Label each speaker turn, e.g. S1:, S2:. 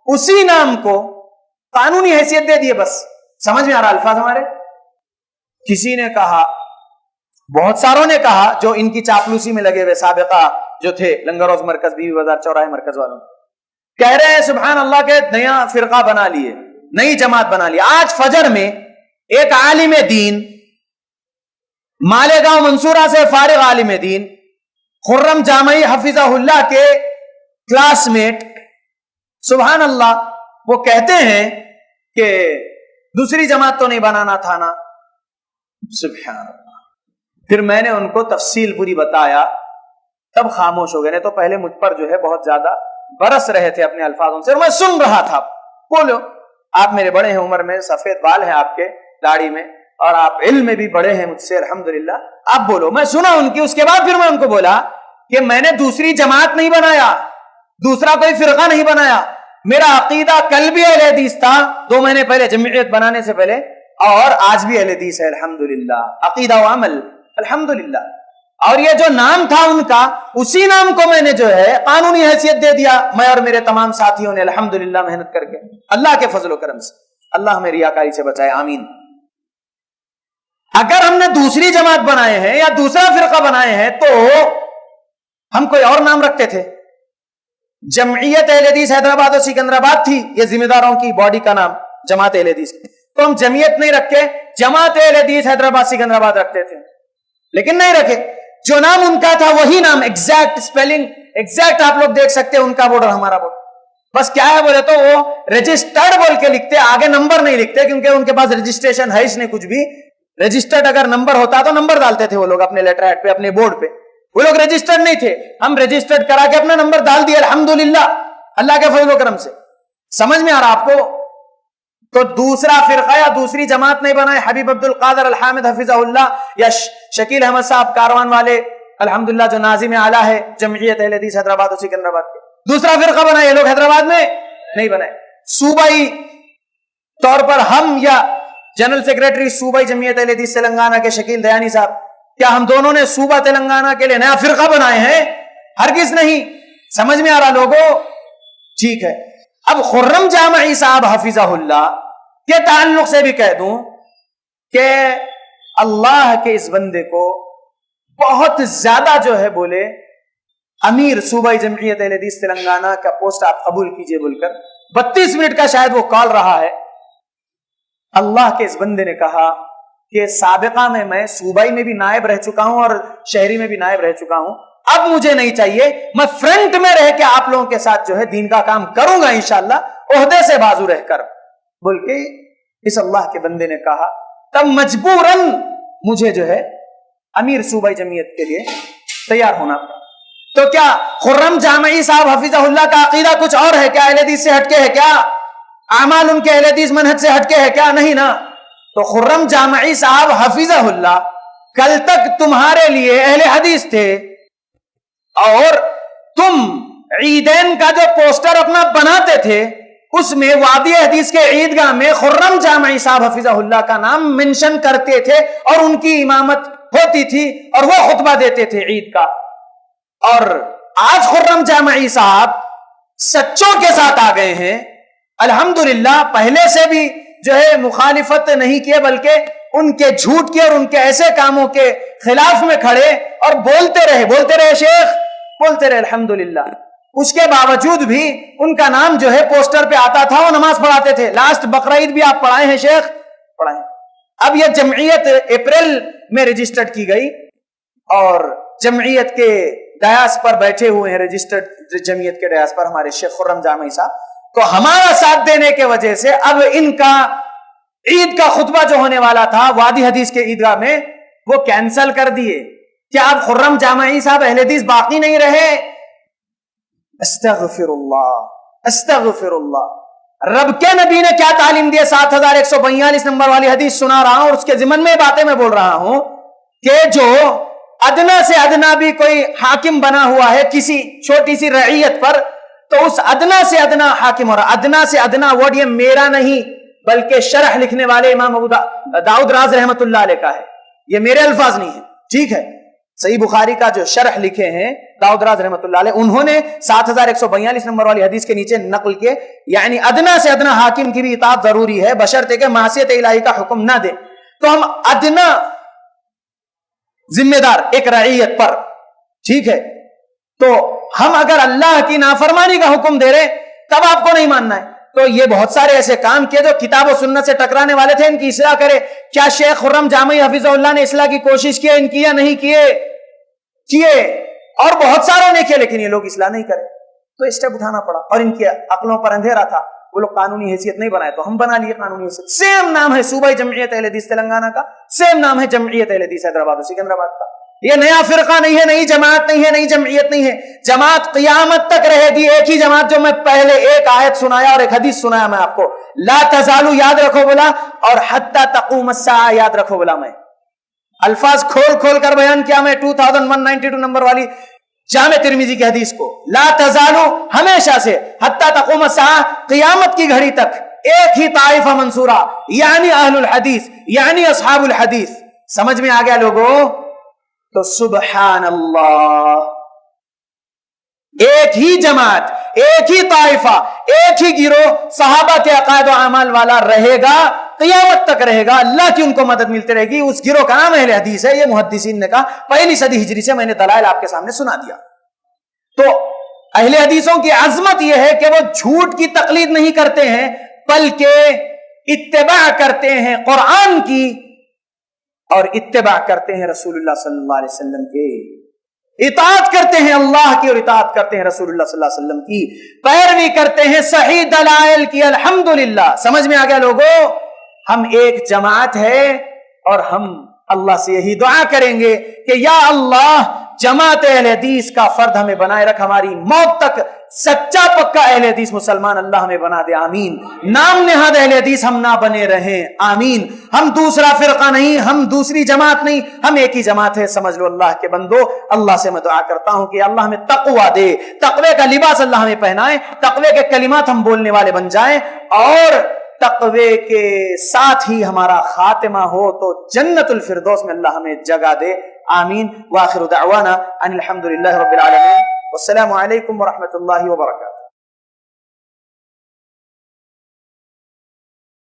S1: اسی نام کو قانونی حیثیت دے دیے. بس سمجھ میں آ رہا الفاظ ہمارے؟ کسی نے کہا, بہت ساروں نے کہا جو ان کی چاپلوسی میں لگے ہوئے سابقہ جو تھے لنگروز مرکز, بیوی بازار چوراہے مرکز والوں, کہہ رہے ہیں سبحان اللہ کے نیا فرقہ بنا لیے, نئی جماعت بنا لی. آج فجر میں ایک عالم دین, مالیگاؤں منصورہ سے فارغ عالم دین, خرم جامعی حفظہ اللہ کے کلاس میٹ, سبحان اللہ, وہ کہتے ہیں کہ دوسری جماعت تو نہیں بنانا تھا نا. سبحان اللہ. پھر میں نے ان کو تفصیل پوری بتایا, تب خاموش ہو گئے. نہیں تو پہلے مجھ پر جو ہے بہت زیادہ برس رہے تھے اپنے الفاظوں سے, اور میں سن رہا تھا. بولو, آپ میرے بڑے ہیں عمر میں, سفید بال ہیں آپ کے داڑھی میں, اور آپ علم میں بھی بڑے ہیں مجھ سے الحمدللہ. آپ بولو. میں سنا ان کی. اس کے بعد پھر میں ان کو بولا کہ میں نے دوسری جماعت نہیں بنایا, دوسرا کوئی فرقہ نہیں بنایا. میرا عقیدہ کل بھی اہل حدیث تھا 2 مہینے پہلے جمعیت بنانے سے پہلے, اور آج بھی اہل حدیث ہے الحمدللہ, عقیدہ و عمل الحمدللہ. اور یہ جو نام تھا ان کا, اسی نام کو میں نے جو ہے قانونی حیثیت دے دیا, میں اور میرے تمام ساتھیوں نے الحمدللہ محنت کر کے, اللہ کے فضل و کرم سے. اللہ ہمیں ریاکاری سے بچائے, آمین. اگر ہم نے دوسری جماعت بنائے ہیں یا دوسرا فرقہ بنائے ہیں تو ہم کوئی اور نام رکھتے تھے. جمعیت اہل حدیث حیدرآباد اور سکندرآباد تھی, یہ ذمہ داروں کی باڈی کا نام جماعت اہل حدیث, تو ہم جمعیت نہیں رکھے, جماعت اہل حدیث حیدرآباد سکندرآباد رکھتے تھے. لیکن نہیں رکھے, جو نام ان کا تھا وہی نام, ایگزیکٹ سپیلنگ, ایگزیکٹ آپ لوگ دیکھ سکتے ہیں, ان کا بورڈ اور ہمارا بورڈ. بس کیا ہے بولے تو وہ رجسٹرڈ بول کے لکھتے, آگے نمبر نہیں لکھتے, کیونکہ ان کے پاس رجسٹریشن ہے اس نے کچھ بھی. رجسٹرڈ اگر نمبر ہوتا تو نمبر ڈالتے تھے وہ لوگ اپنے لیٹر ہیڈ پہ, اپنے بورڈ پہ. وہ لوگ رجسٹرڈ نہیں تھے, ہم رجسٹرڈ کرا کے اپنا نمبر ڈال دیا الحمدللہ, اللہ کے فضل و کرم سے. سمجھ میں آ رہا آپ کو؟ تو دوسرا فرقہ یا دوسری جماعت نہیں بنائے. حبیب عبد القادر الحامد حفظہ اللہ یا شکیل احمد صاحب کاروان والے الحمدللہ جو ناظم اعلیٰ ہے جمعیت اہل حدیث حیدرآباد اور سکندرآباد کے, دوسرا فرقہ بنائے. یہ لوگ حیدرآباد میں نہیں بنائے. صوبائی طور پر ہم یا جنرل سیکریٹری صوبائی جمعیت اہل حدیث تلنگانہ کے شکیل دیانی صاحب, کیا ہم دونوں نے صوبہ تلنگانہ کے لیے نیا فرقہ بنائے ہیں؟ ہرگز نہیں. سمجھ میں آ رہا لوگوں؟ ٹھیک ہے. اب خرم جامعی صاحب حفظہ اللہ کے تعلق سے بھی کہہ دوں کہ اللہ کے اس بندے کو بہت زیادہ جو ہے بولے امیر صوبائی جمعیت اہل حدیث تلنگانہ کا پوسٹ آپ قبول کیجئے بول کر 32 منٹ کا شاید وہ کال رہا ہے. اللہ کے اس بندے نے کہا کہ سابقہ میں صوبائی میں بھی نائب رہ چکا ہوں اور شہری میں بھی نائب رہ چکا ہوں, اب مجھے نہیں چاہیے, میں فرنٹ میں رہ کے آپ لوگوں کے ساتھ جو ہے دین کا کام کروں گا انشاءاللہ, عہدے سے بازو رہ کر, بول کے اس اللہ کے بندے نے کہا. تب مجبوراً مجھے جو ہے امیر صوبائی جمعیت کے لیے تیار ہونا پڑا. تو کیا خرم جامعی صاحب حفظہ اللہ کا عقیدہ کچھ اور ہے کیا؟ اہل حدیث سے ہٹکے ہے کیا؟ اعمال ان کے اہل حدیث منہج سے ہٹکے ہے کیا؟ نہیں نا. تو خرم جامعی صاحب حفظہ اللہ کل تک تمہارے لیے اہل حدیث تھے, اور تم عیدین کا جو پوسٹر اپنا بناتے تھے اس میں وادی حدیث کے عیدگاہ میں خرم جامعی صاحب حفظہ اللہ کا نام منشن کرتے تھے, اور ان کی امامت ہوتی تھی اور وہ خطبہ دیتے تھے عید کا. اور آج خرم جامعی صاحب سچوں کے ساتھ آ گئے ہیں الحمدللہ. پہلے سے بھی جو ہے مخالفت نہیں کیے, بلکہ ان کے جھوٹ کے اور ان کے ایسے کاموں کے خلاف میں کھڑے اور بولتے رہے شیخ, بولتے رہے الحمدللہ. اس کے باوجود بھی ان کا نام جو ہے پوسٹر پہ آتا تھا, وہ نماز پڑھاتے تھے. لاسٹ بقرعید بھی آپ پڑھائے ہیں شیخ, پڑھائے. اب یہ جمعیت اپریل میں رجسٹرڈ کی گئی, اور جمعیت کے ڈیاس پر بیٹھے ہوئے ہیں, رجسٹرڈ جمعیت کے ڈیاس پر ہمارے شیخ خرم جامعی صاحب. تو ہمارا ساتھ دینے کے وجہ سے اب ان کا عید کا خطبہ جو ہونے والا تھا وادی حدیث کے عیدگاہ میں, وہ کینسل کر دیے. کیا اب خرم جامعی صاحب اہل حدیث باقی نہیں رہے؟ استغفر اللہ استغفر اللہ. رب کے نبی نے کیا تعلیم دی؟ 7142 نمبر والی حدیث سنا رہا ہوں, اور اس کے ضمن میں باتیں میں بول رہا ہوں کہ جو ادنا سے ادنا بھی کوئی حاکم بنا ہوا ہے کسی چھوٹی سی رعیت پر, تو اس ادنا سے ادنا حاکم ہو رہا. ادنا سے ادنا ورڈ یہ میرا نہیں, بلکہ شرح لکھنے والے امام ابو داؤد راز رحمت اللہ علیہ کا ہے, یہ میرے الفاظ نہیں ہے. ٹھیک ہے, صحیح بخاری کا جو شرح لکھے ہیں داؤد راز رحمۃ اللہ علیہ، انہوں نے 7142 نمبر والی حدیث کے نیچے نقل کے، یعنی ادنا سے ادنا حاکم کی بھی اطاعت ضروری ہے بشرطے کہ معصیت الہی کا حکم نہ دے. تو ہم ادنا ذمہ دار ایک رعیت پر، ٹھیک ہے، تو ہم اگر اللہ کی نافرمانی کا حکم دے رہے تب آپ کو نہیں ماننا ہے. تو یہ بہت سارے ایسے کام کیے جو کتاب و سنت سے ٹکرانے والے تھے، ان کی اصلاح کرے. کیا شیخ خرم جامعی حفظہ اللہ نے اصلاح کی کوشش کی؟ ان کی یا نہیں کیے اور بہت ساروں نے کیے، لیکن یہ لوگ اصلاح نہیں کرے تو اسٹیپ اٹھانا پڑا. اور ان کی عقلوں پر اندھیرا تھا، وہ لوگ قانونی حیثیت نہیں بنائے تو ہم بنا لیے قانونی حیثیت. سیم نام ہے صوبہ جمعیت اہل حدیث تلنگانہ کا، سیم نام ہے جمعیت اہل حدیث حیدرآباد و سکندرآباد کا. یہ نیا فرقہ نہیں ہے، نئی جماعت نہیں ہے، نئی جمعیت نہیں ہے. جماعت قیامت تک رہے گی، ایک ہی جماعت. جو میں پہلے ایک آیت سنایا اور ایک حدیث سنایا میں آپ کو، لا تزالو یاد رکھو بولا، اور حتی تقوم الساعہ یاد رکھو بولا. میں الفاظ کھول کھول کر بیان کیا میں 2192 نمبر والی جامع ترمذی کی حدیث کو. لا تزالو ہمیشہ سے، حتی تقوم الساعہ قیامت کی گھڑی تک، ایک ہی طائفہ منصورہ، یعنی اہل الحدیث، یعنی اصحاب الحدیث. سمجھ میں آ گیا لوگوں؟ تو سبحان اللہ، ایک ہی جماعت، ایک ہی طائفہ، ایک ہی گروہ صحابہ کے عقائد و اعمال والا رہے گا، قیامت تک رہے گا. اللہ کی ان کو مدد ملتی رہے گی. اس گروہ کا نام اہل حدیث ہے. یہ محدثین نے کہا، پہلی صدی ہجری سے میں نے دلائل آپ کے سامنے سنا دیا. تو اہل حدیثوں کی عظمت یہ ہے کہ وہ جھوٹ کی تقلید نہیں کرتے ہیں، بلکہ اتباع کرتے ہیں قرآن کی اور اتباع کرتے ہیں رسول اللہ صلی اللہ علیہ وسلم کے. اطاعت کرتے ہیں اللہ کی اور اطاعت کرتے ہیں رسول اللہ صلی اللہ علیہ وسلم کی. پیروی کرتے ہیں صحیح دلائل کی. الحمدللہ. سمجھ میں آ گیا لوگوں؟ ہم ایک جماعت ہے اور ہم اللہ سے یہی دعا کریں گے کہ یا اللہ جماعت اہل حدیث کا فرد ہمیں بنائے رکھ، ہماری موت تک سچا پکا اہل حدیث مسلمان اللہ ہمیں بنا دے. آمین. نام نہاد اہل حدیث ہم نہ بنے رہیں. آمین. ہم دوسرا فرقہ نہیں، ہم دوسری جماعت نہیں، ہم ایک ہی جماعت ہے. سمجھ لو اللہ کے بندو. اللہ سے میں دعا کرتا ہوں کہ اللہ ہمیں تقوی دے، تقوی کا لباس اللہ ہمیں پہنائے، تقوی کے کلمات ہم بولنے والے بن جائیں، اور تقوی کے ساتھ ہی ہمارا خاتمہ ہو تو جنت الفردوس میں اللہ ہمیں جگہ دے. آمین. وآخر دعوانا ان الحمدللہ رب العالمین. والسلام علیکم ورحمۃ اللہ وبرکاتہ.